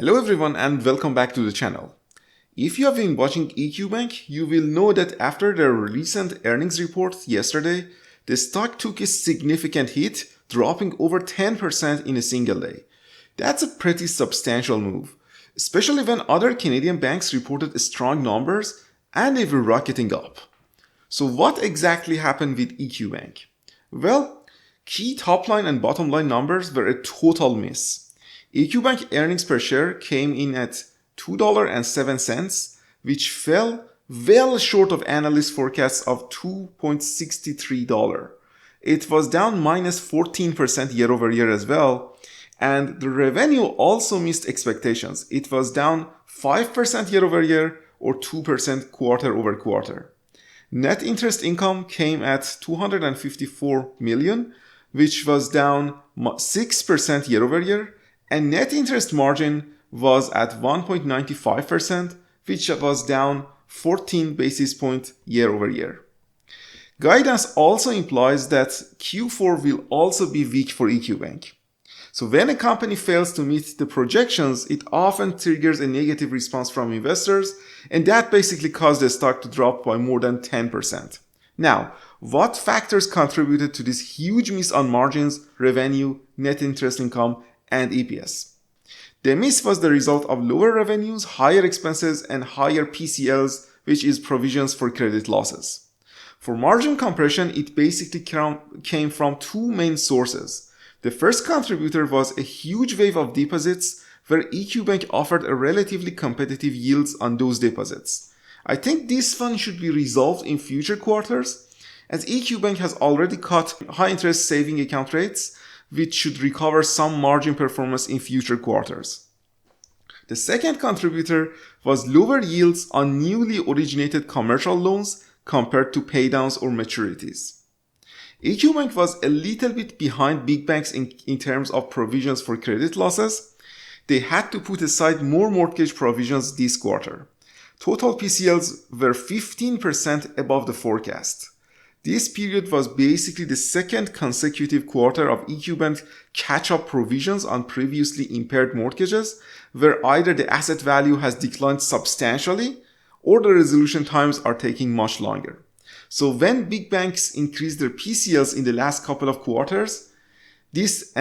Hello everyone and welcome back to the channel. If you have been watching EQB, you will know that after their recent earnings report yesterday, the stock took a significant hit, dropping over 10% in a single day. That's a pretty substantial move, especially when other Canadian banks reported strong numbers and they were rocketing up. So what exactly happened with EQB? Well, key top line and bottom line numbers were a total miss. EQB earnings per share came in at $2.07, which fell well short of analyst forecasts of $2.63. It was down minus 14% year over year as well, and the revenue also missed expectations. It was down 5% year over year or 2% quarter over quarter. Net interest income came at $254 million, which was down 6% year over year, and net interest margin was at 1.95%, which was down 14 basis points year over year. Guidance also implies that Q4 will also be weak for EQB. So when a company fails to meet the projections, it often triggers a negative response from investors, and that basically caused the stock to drop by more than 10%. Now, what factors contributed to this huge miss on margins, revenue, net interest income, and EPS? The miss was the result of lower revenues, higher expenses, and higher PCLs, which is provisions for credit losses. For margin compression, it basically came from two main sources. The first contributor was a huge wave of deposits where EQB offered a relatively competitive yields on those deposits. I think this one should be resolved in future quarters, as EQB has already cut high interest saving account rates, which should recover some margin performance in future quarters. The second contributor was lower yields on newly originated commercial loans compared to paydowns or maturities. EQB was a little bit behind big banks in terms of provisions for credit losses. They had to put aside more mortgage provisions this quarter. Total PCLs were 15% above the forecast. This period was basically the second consecutive quarter of EQB catch-up provisions on previously impaired mortgages, where either the asset value has declined substantially or the resolution times are taking much longer. So when big banks increased their PCLs in the last couple of quarters, this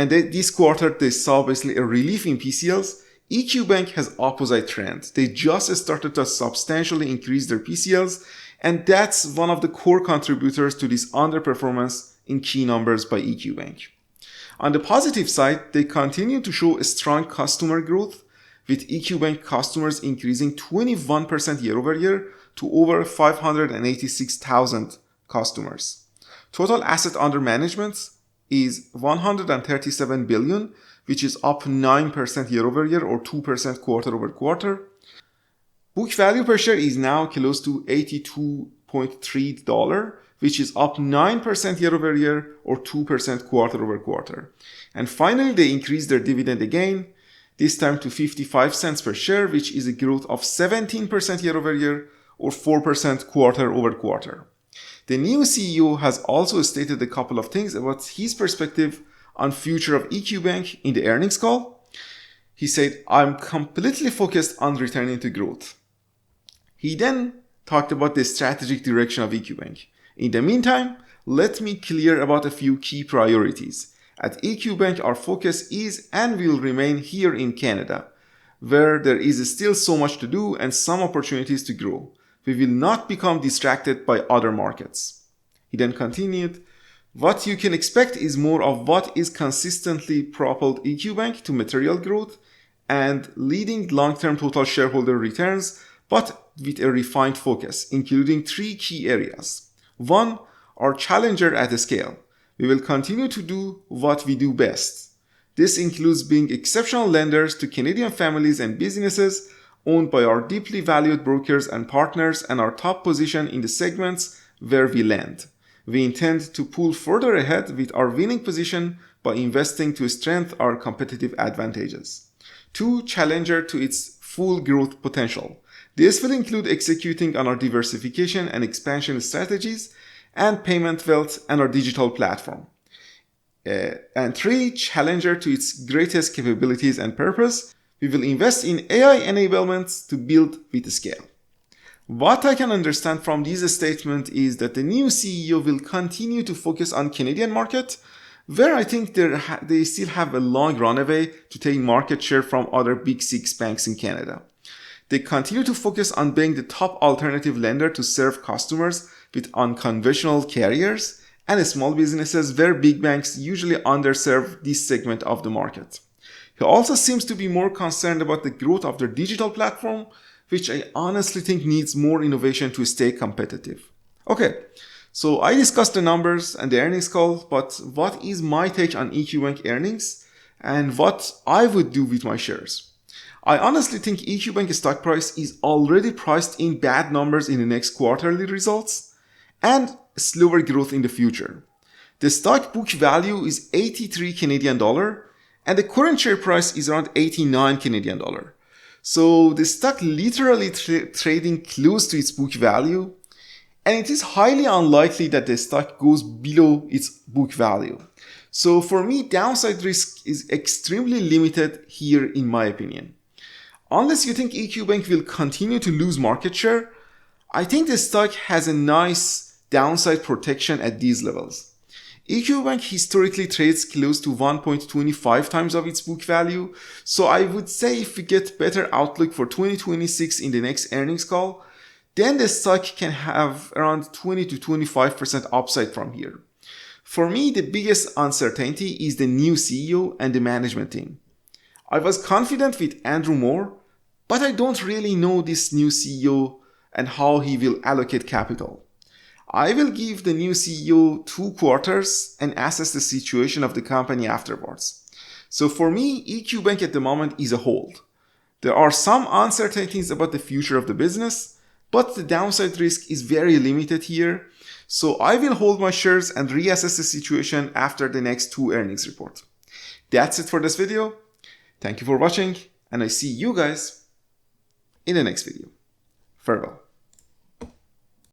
quarter they saw basically a relief in PCLs. EQB has opposite trend. They just started to substantially increase their PCLs, and that's one of the core contributors to this underperformance in key numbers by EQB. On the positive side, they continue to show a strong customer growth, with EQB customers increasing 21% year over year to over 586,000 customers. Total asset under management is $137 billion, which is up 9% year over year or 2% quarter over quarter. Book value per share is now close to $82.3, which is up 9% year over year or 2% quarter over quarter. And finally, they increased their dividend again, this time to 55 cents per share, which is a growth of 17% year over year or 4% quarter over quarter. The new CEO has also stated a couple of things about his perspective on future of EQB in the earnings call. He said, "I'm completely focused on returning to growth." He then talked about the strategic direction of EQB. In the meantime, let me clear about a few key priorities. At EQB, our focus is and will remain here in Canada, where there is still so much to do and some opportunities to grow. We will not become distracted by other markets. He then continued, "What you can expect is more of what is consistently propelled EQB to material growth and leading long-term total shareholder returns, but with a refined focus, including three key areas. One, our challenger at a scale. We will continue to do what we do best. This includes being exceptional lenders to Canadian families and businesses owned by our deeply valued brokers and partners and our top position in the segments where we lend. We intend to pull further ahead with our winning position by investing to strengthen our competitive advantages. Two, challenger to its full growth potential. This will include executing on our diversification and expansion strategies and payment wealth and our digital platform. And three, challenger to its greatest capabilities and purpose. We will invest in AI enablements to build with scale. What I can understand from this statement is that the new CEO will continue to focus on Canadian market, where I think they still have a long runway to take market share from other big six banks in Canada. They continue to focus on being the top alternative lender to serve customers with unconventional carriers and small businesses where big banks usually underserve this segment of the market. He also seems to be more concerned about the growth of their digital platform, which I honestly think needs more innovation to stay competitive. Okay, so I discussed the numbers and the earnings call, but what is my take on EQ Bank earnings and what I would do with my shares? I honestly think EQ Bank stock price is already priced in bad numbers in the next quarterly results and slower growth in the future. The stock book value is 83 Canadian dollar and the current share price is around 89 Canadian dollar. So the stock literally trading close to its book value, and it is highly unlikely that the stock goes below its book value. So for me, downside risk is extremely limited here in my opinion. Unless you think EQ Bank will continue to lose market share, I think the stock has a nice downside protection at these levels. EQ Bank historically trades close to 1.25 times of its book value, so I would say if we get better outlook for 2026 in the next earnings call, then the stock can have around 20 to 25% upside from here. For me, the biggest uncertainty is the new CEO and the management team. I was confident with Andrew Moore, but I don't really know this new CEO and how he will allocate capital. I will give the new CEO 2 quarters and assess the situation of the company afterwards. So for me, EQ Bank at the moment is a hold. There are some uncertainties about the future of the business, but the downside risk is very limited here. So I will hold my shares and reassess the situation after the next 2 earnings report. That's it for this video. Thank you for watching, and I see you guys in the next video. Farewell.